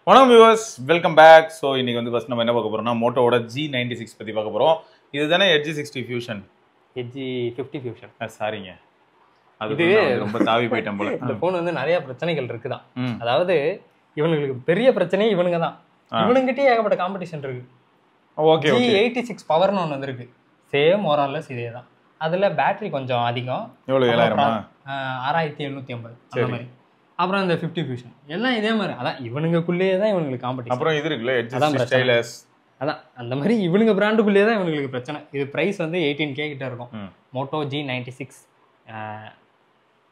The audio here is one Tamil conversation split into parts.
வணக்கம் வியூவர்ஸ், வெல்கம் பேக். ஸோ இன்னைக்கு வந்து ஃபர்ஸ்ட் நம்ம என்ன பார்க்க போறோம்னா மோட்டோவோட G96 பற்றி பார்க்க போகிறோம். இதுதானே எட்ஜி 60 ஃபியூஷன், எட்ஜி 50 ஃபியூஷன். சாரிங்க, அது ரொம்ப தாவி போயிட்டேன் போல. இந்த ஃபோன் வந்து நிறைய பிரச்சனைகள் இருக்குதான். அதாவது இவனுங்களுக்கு பெரிய பிரச்சனை இவனுங்க தான். இவனுங்கிட்டே ஏகப்பட்ட காம்படிஷன் இருக்கு. ஓகே, G86 பவர்னு ஒன்று வந்திருக்கு. சேம் ஓரளஸ் இதே தான். அதில் பேட்டரி கொஞ்சம் அதிகம். எவ்வளோ 6750 அந்த மாதிரி. அப்புறம் இந்த 50 ஃபியூஷன் எல்லாம் இதே மாதிரி. அதான் இவனுங்களுக்குள்ளேயே தான் இவனுங்களுக்கு காம்படிஷன். அப்புறம் இது இருக்குல்ல எட்ஜி ஸ்டைலஸ், அதான் அந்த மாதிரி இவனுங்க பிராண்டுக்குள்ளேயே தான் இவனுங்களுக்கு பிரச்சனை. இது ப்ரைஸ் வந்து 18K கிட்ட இருக்கும். மோட்டோ G96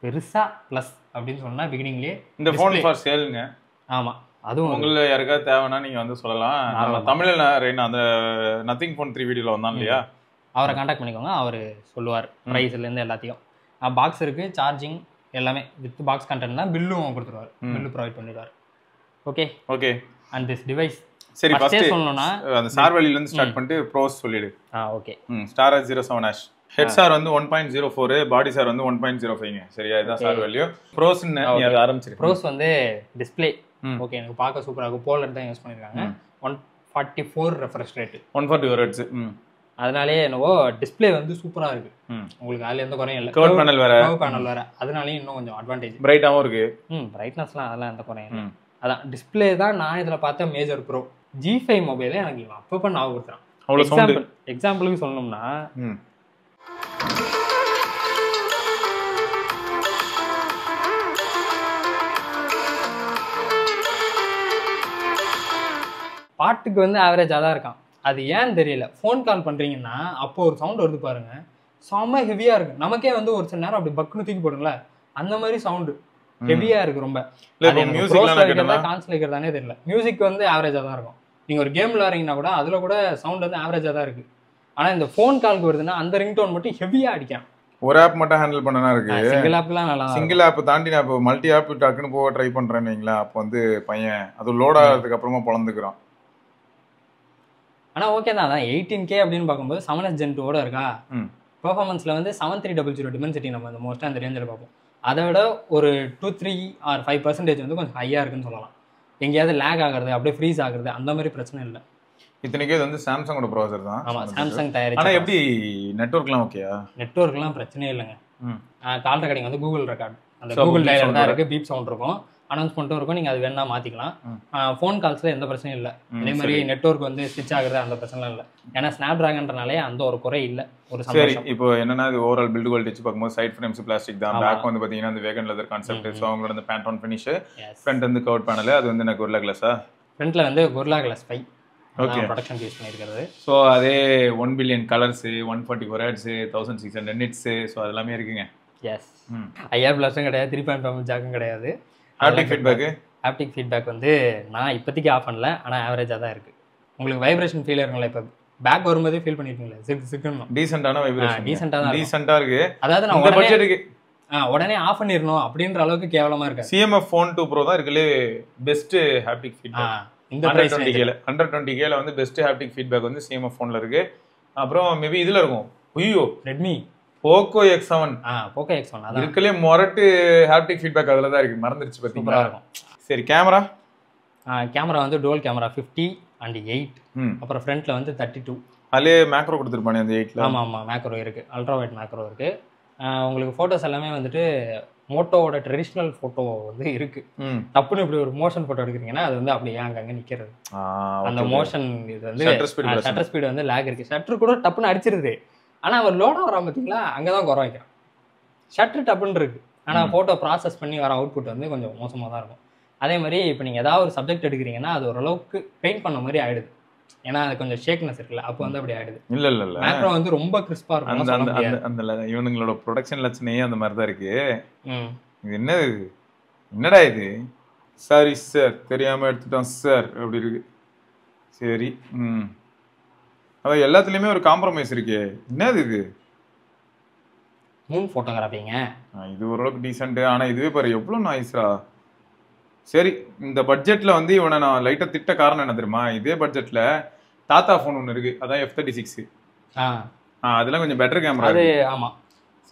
பெருசா ப்ளஸ் அப்படின்னு சொன்னா பிகினிங்லேயே இந்த ஃபோன் ஃபார் சேலுங்க. ஆமாம், அதுவும் உங்களுக்கு யாருக்காவது தேவைன்னா நீங்கள் வந்து சொல்லலாம். நம்ம தமிழில் அந்த நத்திங் ஃபோன் 3 வீடியோவில் வந்தான் இல்லையா, அவரை கான்டாக்ட் பண்ணிக்கோங்க. அவர் சொல்லுவார் ப்ரைஸ்லேருந்து எல்லாத்தையும். பாக்ஸ் இருக்குது, சார்ஜிங் எல்லாமே வித் பாக்ஸ் கண்டென்ட் தான். பில்லும் கொடுத்துருவார், பில்லு ப்ரொவைட் பண்ணிடுவார். Okay okay. And this device சரி, ஃபர்ஸ்ட் சொல்லணும்னா அந்த ஸ்டார் வேல்யூலேருந்து ஸ்டார்ட் பண்ணிட்டு ப்ரோஸ் சொல்லிடு. ஓகே. ஸ்டார் 07 ஹெட் சார் வந்து 1.04, பாடி சார் வந்து 1.05ங்க. சரியா, இதுதான் ஸ்டார் வேல்யூ. ப்ரோஸ் ஆரம்பிச்சிருக்கு. ப்ரோஸ் வந்து டிஸ்பிளே ஓகே, எனக்கு பார்க்க சூப்பராக இருக்கும். போலர் தான் யூஸ் பண்ணியிருக்காங்க. 144 ரெஃப்ரெஷ் ரேட்டு, 140 ஹெர்ட்ஸ். அதனாலே என்னவோ டிஸ்பிளே வந்து சூப்பராக இருக்கு. உங்களுக்கு அதில் எந்த குறையும் இல்லை. கர்வ் பேனல் வேற, அதனாலேயும் இன்னும் கொஞ்சம் அட்வான்டேஜ். பிரைட்டாகவும் இருக்கு. பிரைட்னஸ்லாம் அதெல்லாம் எந்த குறையும் இல்லை. அதான் டிஸ்பிளே தான் நான் இதில் பார்த்த மேஜர் ப்ரோ. G5 மொபைலே எனக்கு அப்பப்போ ஞாபகப்படுத்துறான். எக்ஸாம்பிளுக்கு சொல்லணும்னா பாட்டுக்கு வந்து ஆவரேஜாக தான் இருக்கான். அது ஏன்னு தெரியல. ஃபோன் கால் பண்ணுறீங்கன்னா அப்போ ஒரு சவுண்ட் வருது பாருங்க, செம்ம ஹெவியாக இருக்கு. நமக்கே வந்து ஒரு சில நேரம் அப்படி பக்குன்னு தூக்கி போடுங்களா, அந்த மாதிரி சவுண்டு ஹெவியாக இருக்கு ரொம்ப. கான்சல் வைக்கிறதானே தெரியல. மியூசிக் வந்து ஆவரேஜாக தான் இருக்கும். நீங்கள் ஒரு கேம் விளாட்றீங்கன்னா கூட அதில் கூட சவுண்ட் வந்து ஆவரேஜாக தான் இருக்குது. ஆனால் இந்த ஃபோன் காலுக்கு வருதுன்னா அந்த ரிங்டோன் மட்டும் ஹெவியாக அடிக்கும். ஒரு ஆப் மட்டும் ஹேண்டில் பண்ணனா இருக்கு. சிங்கிள் ஆப்லாம் நல்லா, சிங்கிள் ஆப் தாண்டி நான் இப்போ மல்டி ஆப் டக்குன்னு போக ட்ரை பண்ணுறேன்னு வைங்களா, அப்போ வந்து பையன் அது லோட் ஆகிறதுக்கு அப்புறமா பொழந்துக்கிறான். ஆனால் ஓகே தான். அதான் 18K அப்படின்னு பார்க்கும்போது 7S Gen 2 இருக்கா. பெர்ஃபார்மன்ஸில் வந்து 7300 டிமென்சிட்டி நம்ம அந்த மோஸ்ட்டாக அந்த ரேஞ்சில் பார்ப்போம். அதை விட ஒரு 2-3 or 5% வந்து கொஞ்சம் ஹையாக இருக்குன்னு சொல்லலாம். எங்கேயாவது லேக் ஆகுறது, அப்படியே ஃப்ரீஸ் ஆகுறது, அந்த மாதிரி பிரச்சனை இல்லை. இத்தனைக்கே இது வந்து சாம்சங்கோட ப்ராசர் தான். ஆமாம், சாம்சங் தயாரிச்சு. ஆனால் எப்படி நெட்வொர்க்லாம் ஓகேயா? நெட்வொர்க்லாம் பிரச்சனையே இல்லைங்க. கால் ரெக்கார்டிங் வந்து கூகுள் ரெக்கார்ட், அந்த கூகுள் டயலர் தான் இருக்குது. பீப் சவுண்ட் இருக்கும், அனௌன்ஸ்மெண்ட்டும் இருக்கும். நீங்கள் அது வேணா மாற்றிக்கலாம். ஃபோன் கால்ஸில் எந்த பிரச்சனையும் இல்லை. இதே மாதிரி நெட்வொர்க் வந்து ஸ்விட்ச் ஆகுறது அந்த பிரச்சனை இல்லை. ஏன்னா ஸ்னாப் ட்ராகன்றனாலே அந்த ஒரு குறை இல்லை. ஒரு சரி, இப்போ என்னன்னா இது ஓவரால் பில்டு குவாலிட்டி வச்சு பார்க்கும்போது சைட் ஃப்ரேம்ஸ் பிளாஸ்டிக் தான். பேக் வந்து பார்த்தீங்கன்னா அந்த வேகன் லெதர் கான்செப்ட். ஸோ அவங்களோட அந்த பேண்ட் ஆன் ஃபினிஷ். ஃப்ரண்ட் வந்து கவர்ட் பேனல், அது வந்து எனக்கு Gorilla Glass. ஃப்ரண்ட்டில் வந்து Gorilla Glass 5 okay production use பண்ணியிருக்கிறது. ஸோ அதே 1 billion colours, 144 hertz, 1600 nits, so அது எல்லாமே இருக்குங்க. எஸ், ஐஆர் ப்ளஸும் கிடையாது, 3.5 ஜாக்கும் கிடையாது. ஹாப்டிக் ஃபீட்பேக் வந்து நான் இப்போதைக்கு ஆஃப் பண்ணல, ஆனால் ஆவரேஜாக தான் இருக்குது. உங்களுக்கு வைப்ரேஷன் ஃபீல் இருக்குங்களா? இப்போ பேக் வரும்போதே ஃபீல் பண்ணிருக்கீங்களா? சிக்கணும் டீசெண்டான வைப்ரேஷன், டீசெண்டாக இருக்குது. அதாவது நான் உடனே ஆஃப் பண்ணிடணும் அப்படின்ற அளவுக்கு கேவலமாக இருக்கு. CMF Phone 2 Pro தான் இருக்குல்லே பெஸ்ட் ஹாப்டிக் ஃபீட்பேக். இந்த 120K வந்து பெஸ்ட் ஹாப்டிக் ஃபீட்பேக் வந்து CMF ஃபோன்ல இருக்கு. அப்புறம் மேபி இதுல இருக்கும். ஐயோ, Redmi Poco X7. Poco X7 அதான் இருக்கலே மொரட்டு ஹாப்டிக் ஃபீட்பேக் அதுல தான் இருக்கு. மறந்துருச்சு பாத்தீங்களா? இருக்கும். சரி, கேமரா வந்து டுவல் கேமரா 50 and 8. அப்புறம் ஃப்ரண்ட்ல வந்து 32. அதுலயே மேக்ரோ கொடுத்துருப்பானே அந்த 8ல. ஆமா, மேக்ரோ இருக்கு, அல்ட்ரா வைட் மேக்ரோ இருக்கு. உங்களுக்கு போட்டோஸ் எல்லாமே வந்துட்டு மோட்டோவோட ட்ரெடிஷ்னல் போட்டோ வந்து இருக்கு. டப்புன்னு இப்படி ஒரு மோஷன் போட்டோ எடுக்கிறீங்கன்னா அது வந்து அப்படியே அங்கங்க நிக்கிறது. அந்த மோஷன் இது வந்து ஷட்டர் ஸ்பீடு வந்து லேக் இருக்கு. ஷட்டர் கூட டப்புன்னு அடிச்சிருது, ஆனா அவர் லோட் ஆகிறான் பார்த்தீங்களா, அங்கதான் குறை வைக்கிறான். ஷட்டர் டப்புன்னு இருக்கு, ஆனா போட்டோ ப்ராசஸ் பண்ணி வர அவுட்புட் வந்து கொஞ்சம் மோசமாக தான் இருக்கும். அதே மாதிரி இப்போ நீங்கள் ஏதாவது ஒரு சப்ஜெக்ட் எடுக்கிறீங்கன்னா அது ஓரளவுக்கு பெயிண்ட் பண்ண மாதிரி ஆயிடுது. ஏன்னா அது கொஞ்சம் ஷேக்னஸ் இருக்குல்ல, அப்போ வந்து அப்படி ஆயிடுது. இல்ல மேக்ரோ வந்து ரொம்ப கிறிஸ்பா இருக்கும். அந்த இவனுங்களோட ப்ரொடக்ஷன் லட்சணையே அந்த மாதிரி தான் இருக்கு. இது என்னடா இது? சாரி சார், தெரியாம எடுத்துட்டோம் சார் அப்படி இருக்கு. சரி, அதான் எல்லாத்துலயுமே ஒரு காம்ப்ரமைஸ் இருக்கு. என்னது இது? மூன் போட்டோகிராஃபிங்க. இது ஓரளவுக்கு டீசென்ட். ஆனா இதுவே பாரு எவ்வளவு நாய்ஸ்ரா. சரி, இந்த பட்ஜெட்ல வந்து இவனை நான் லைட்டா திட்ட காரணம் என்ன தெரியுமா? இதே பட்ஜெட்ல டாடா ஃபோன் ஒன்று இருக்கு, அதான் F36. அதெல்லாம் கொஞ்சம் பெட்டர் கேமரா. அது ஆமா.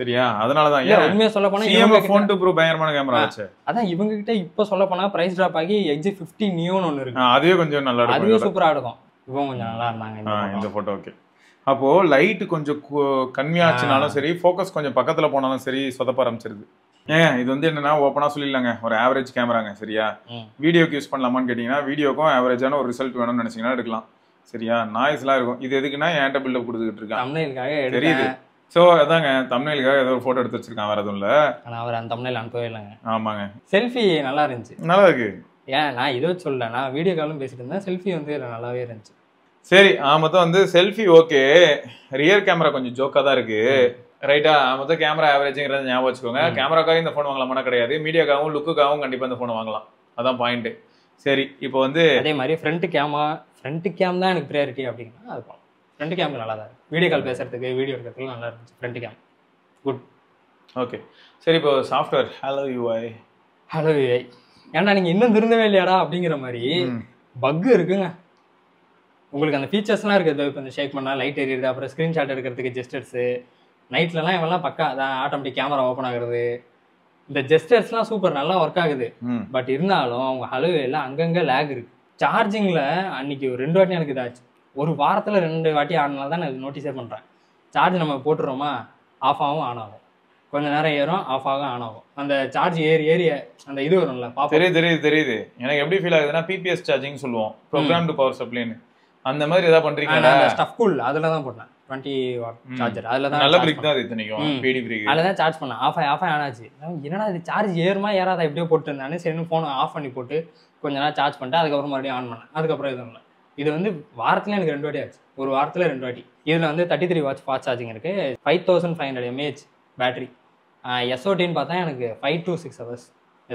சரியா? அதனாலதான் உண்மையா சொல்ல போனா CMF Phone 2 Pro பயங்கரமான கேமரா ஆச்சு. அதான் இவங்க கிட்ட இப்ப சொல்ல போனா பிரைஸ் டிராப் ஆகி X50 நியோன்னு ஒன்னு இருக்கு. அதுவே கொஞ்சம் நல்லா இருக்கும். அதுவே சூப்பரா இருக்கும். இவங்க கொஞ்சம் நல்லா இருந்தாங்க இந்த போட்டோ. ஓகே. அப்போ லைட் கொஞ்சம் கம்மியாச்சுனாலும் சரி, ஃபோக்கஸ் கொஞ்சம் பக்கத்துல போனாலும் சரி சொதப்ப ஆரம்பிச்சிருது. இது வந்து என்னன்னா ஓப்பனா சொல்லிடலாங்க, ஒரு ஆவரேஜ் கேமராங்க. சரியா? வீடியோக்கு யூஸ் பண்ணலாமான்னு கேட்டீங்கன்னா வீடியோக்கும் ஆவரேஜான ஒரு ரிசல்ட் வேணும்னு நினைச்சீங்கன்னா எடுக்கலாம். சரியா? நாய்ஸ்லாம் இருக்கும். இது எதுக்குன்னா என்கிட்ட பில்டப் கொடுத்துக்கிட்டு இருக்கேன், தெரியுது. ஸோ அதாங்க தம்ப்நெயிலுக்காக ஏதோ ஒரு ஃபோட்டோ எடுத்து வச்சிருக்கான், வேற எதுவும் இல்லை. ஆனால் அவர் அந்த தம்ப்நெயில் அனுப்பவே இல்லைங்க. ஆமாங்க, செல்ஃபி நல்லா இருந்துச்சு. நல்லா இருக்கு. நான் இதை சொல்லல, நான் வீடியோ காலும் பேசிட்டு இருந்தேன். செல்ஃபி வந்து நல்லாவே இருந்துச்சு. சரி, மொத்தம் வந்து செல்ஃபி ஓகே. ரியர் கேமரா கொஞ்சம் ஜோக்கா தான் இருக்கு. ரைட்டா? மொத்தம் கேமரா ஆவரேஜ்ங்கிறத ஞாபகம் வச்சுக்கோங்க. கேமராக்காக இந்த ஃபோன் வாங்கலாமா கிடையாது, மீடியாக்காகவும் லுக்குக்காகவும் கண்டிப்பா இந்த ஃபோன் வாங்கலாம். அதான் பாயிண்ட். சரி, இப்போ வந்து அதே மாதிரி ஃப்ரண்ட் கேம் தான் எனக்கு ப்ரையாரிட்டி அப்படின்னா அது போகலாம். ஃப்ரண்ட் கேம் நல்லா தான் இருக்கு. வீடியோ கால் பேசுறதுக்கு, வீடியோ எடுக்கிறதுக்கு நல்லா இருந்துச்சு. Front game good. ஓகே. சரி, இப்போ சாஃப்ட்வேர் ஹலோ யூஐ. ஏன்னா நீங்க இன்னும் திருந்தவே இல்லையாடா அப்படிங்கிற மாதிரி பக் இருக்குங்க. உங்களுக்கு அந்த ஃபீச்சர்ஸ்லாம் இருக்குது. இப்போ இந்த ஷேக் பண்ணால் லைட் எரியுது, அப்புறம் ஸ்க்ரீன்ஷாட் எடுக்கிறதுக்கு ஜெஸ்டர்ஸு, நைட்லலாம் இவெல்லாம் பக்கா அதான் ஆட்டோமேட்டிக் கேமரா ஓப்பன் ஆகுறது, இந்த ஜெஸ்டர்ஸ்லாம் சூப்பர் நல்லா ஒர்க் ஆகுது. பட் இருந்தாலும் அவங்க ஹலோவேல அங்கங்கே லேக் இருக்கு. சார்ஜிங்கில் அன்னைக்கு ஒரு 2 வாட்டி எனக்கு இதாச்சு. ஒரு வாரத்தில் 2 வாட்டி ஆனால தான் நான் நோட்டீஸே பண்ணுறேன். சார்ஜ் நம்ம போட்டுறோமா, ஆஃப் ஆகும் ஆன் ஆகும், கொஞ்ச நேரம் ஏறும், ஆஃப் ஆகும் ஆன் ஆகும். அந்த சார்ஜ் ஏறி அந்த இது வரும்ல, தெரியுது. எனக்கு எப்படி ஃபீல் ஆகுதுன்னா பிபிஎஸ் சார்ஜிங் சொல்லுவோம், ப்ரோக்ராம்டு பவர் சப்ளைன்னு. அந்த மாதிரி ஏதாவது பண்றீங்களா? ஸ்டஃப் கூல் அதில் தான் போட்டேன், 20 வாட் சார்ஜர். அதில் தான் நல்ல பிரிக் தான், அது இத்தனைக்கும் பிடி பிரிக். அதில் தான் சார்ஜ் பண்ணேன். ஆஃப் ஆனாச்சு. என்னடா இது சார்ஜ் ஏறுமா ஏறாதா எப்படியோ போட்டு இருந்தானே, சரின்னு ஃபோனை ஆஃப் பண்ணி போட்டு கொஞ்ச நேரம் சார்ஜ் பண்ணிட்டு அதுக்கப்புறம் மறுபடியும் ஆன் பண்ணேன். அதுக்கப்புறம் எதுவும் இல்லை. இது வந்து வாரத்துல எனக்கு 2 வாட்டி ஆச்சு. ஒரு வாரத்தில் 2 வாட்டி. இதில் வந்து 33 வாட்ஸ் ஃபாஸ்ட் சார்ஜிங் இருக்கு, 5500 mAh பேட்டரி. எஸ்ஓடின்னு பார்த்தா எனக்கு 5 to 6 hours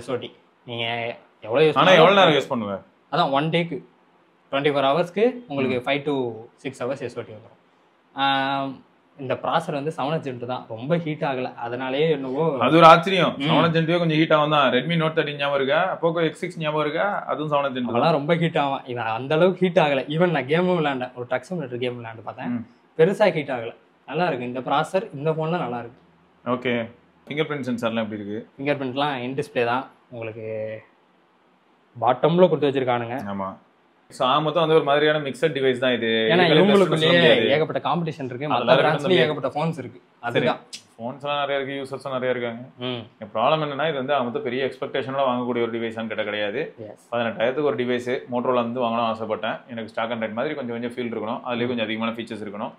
எஸ்ஓடி. நீங்கள் எவ்வளோ நேரம் யூஸ் பண்ணுவேன்? அதான் 1 டேக்கு 24 ஹவர்ஸ்க்கு உங்களுக்கு 5 to 6 hours எஸ்ஓடி வந்துடும். இந்த ப்ராசர் வந்து 7H Gen தான், ரொம்ப ஹீட் ஆகலை. அதனாலேயே என்னவோ அது ஒரு ஆச்சரியம். 7H Gen கொஞ்சம் ஹீட் ஆகும் தான். ரெட்மி நோட் 13 ஞாபகம் இருக்கா? போக்கோ X6 ஞாபகம் இருக்கா? அதுவும் 7H Gen அதெல்லாம் ரொம்ப ஹீட் ஆகும். இவன் அந்த அளவுக்கு ஹீட் ஆகலை. ஈவன் நான் கேமும் விளையாண்டேன், ஒரு ட்ரக் சிமுலேட்டர் கேம் விளையாண்டு பார்த்தேன், பெருசாக ஹீட் ஆகலை. நல்லா இருக்கு இந்த ப்ராசர். இந்த ஃபோன்லாம் நல்லா இருக்கு. ஓகே. ஃபிங்கர் பிரிண்ட் சென்சார்லாம் எப்படி இருக்கு? ஃபிங்கர் பிரிண்ட்லாம் இன் டிஸ்பிளே தான், உங்களுக்கு பாட்டம்ல கொடுத்து வச்சிருக்கானுங்க. ஆமா. மொத்தம் வந்து ஒரு மாதிரியான மிக்சட் டிவைஸ் தான் இது. ஏன்னா இவங்களுக்குள்ளேயே ஏகப்பட்ட காம்படிஷன் இருக்கு, மற்ற பிராண்ட்ஸ்லயே ஏகப்பட்ட ஃபோன்ஸ் இருக்கு. அதுதான் ஃபோன்ஸ்லாம் நிறைய இருக்கு, யூசர்ஸும் நிறைய இருக்காங்க. ப்ராப்ளம் என்னன்னா இது வந்து அவங்க பெரிய எக்ஸ்பெக்டேஷனோட வாங்கக்கூடிய ஒரு டிவைஸான்னு கேட்ட கிடையாது. 18,000க்கு ஒரு டிவைஸ் மோட்டோரோல வந்து வாங்கணும் ஆசைப்பட்டேன். எனக்கு ஸ்டாக் அண்ட் மாதிரி கொஞ்சம் ஃபீல் இருக்கணும், அதுலேயே கொஞ்சம் அதிகமான ஃபீச்சர்ஸ் இருக்கணும்.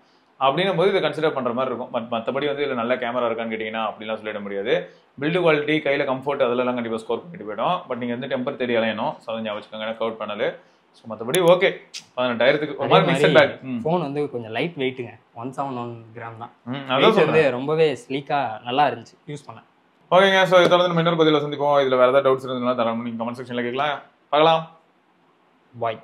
அப்படின்னும் போது இதை கன்சிடர் பண்ற மாதிரி இருக்கும். பட் மற்றபடி வந்து இதில் நல்ல கேமரா இருக்கான்னு கேட்டிங்கன்னா அப்படிலாம் சொல்லிட முடியாது. பில்டு குவாலிட்டி, கையில் கம்ஃபர்ட் அதெல்லாம் கண்டிப்பாக ஸ்கோர் பண்ணிட்டு போயிடும். பட் நீங்கள் வந்து டெம்பர் தெரிய அலையணும், ஸோ அதை ஞாபகம் வச்சுக்கோங்க. கவுட் பண்ணல. ஸோ மற்றபடி ஓகே. 18,000க்கு ஒரு மாதிரி மிக்சட் பேக். ஃபோன் வந்து கொஞ்சம் லைட் வெயிட்டுங்க, 171 கிராம் தான். அது வந்து ரொம்பவே ஸ்லீக்காக நல்லா இருந்துச்சு யூஸ் பண்ண. ஓகேங்க. ஸோ இதை தொடர்ந்து நம்ம இன்னொரு பதிவில் சந்திப்போம். இதில் வேறு ஏதாவது டவுட்ஸ் இருந்ததுனால தரணும், நீங்கள் கமெண்ட் செக்ஷனில் கேட்கலாம். பார்க்கலாம். பாய்.